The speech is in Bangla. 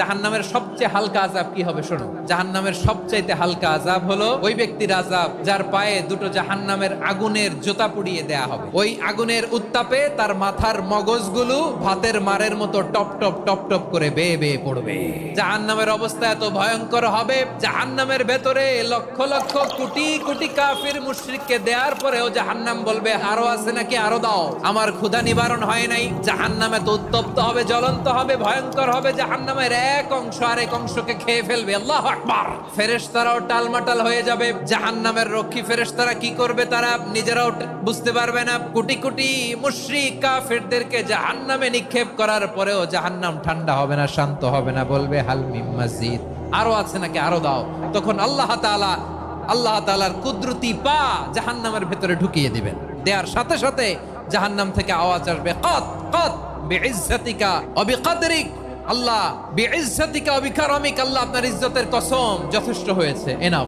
জাহান্নামের সবচেয়ে হালকা আযাব কি হবে শোনো। জাহান্নামের সবচাইতে হালকা আযাব হলো ওই ব্যক্তির আযাব যার পায়ে দুটো জাহান্নামের আগুনের জুতা পুড়িয়ে দেয়া হবে। ওই আগুনের উত্তাপে তার মাথার মগজগুলো ভাতের মারের মতো টপ টপ টপ টপ করে বেয়ে বেয়ে পড়বে। জাহান্নামের অবস্থা এত ভয়ঙ্কর হবে, জাহান্নামের ভেতরে লক্ষ লক্ষ কোটি কোটি কাফির মুশরিককে দেওয়ার পরেও জাহান্নাম বলবে আরো আছে নাকি, আরো দাও, আমার ক্ষুধা নিবারণ হয় নাই। জাহান্নামে তো উত্তপ্ত হবে, জ্বলন্ত হবে, ভয়ঙ্কর হবে। জাহান্নামের এক অংশ আরেক অংশকে খেয়ে ফেলবে। আল্লাহু আকবার। ফেরেশতারাও টালমাটাল হয়ে যাবে। জাহান্নামের রক্ষী ফেরেশতারা কি করবে তারা নিজেরাও বুঝতে পারবে না। কোটি কোটি মুশরিক কাফিরদেরকে জাহান্নামে নিক্ষেপ করার পরেও জাহান্নাম ঠান্ডা হবে না, শান্ত হবে না, বলবে হাল মিন মাজিদ, আরো আছে নাকি, আরো দাও। তখন আল্লাহ তাআলার কুদরতি পা জাহান্নামের ভেতরে ঢুকিয়ে দিবেন। দেওয়ার সাথে সাথে জাহান্নাম থেকে আওয়াজ আসবে, কাত কাত বিইজ্জাতিকা ওয়া বিকদরিক। আল্লাহ বিইজ্জাতিকা ওয়া বিকারামিক, আল্লাহ আপনার ইজ্জতের কসম, যথেষ্ট হয়েছে, এনাফ।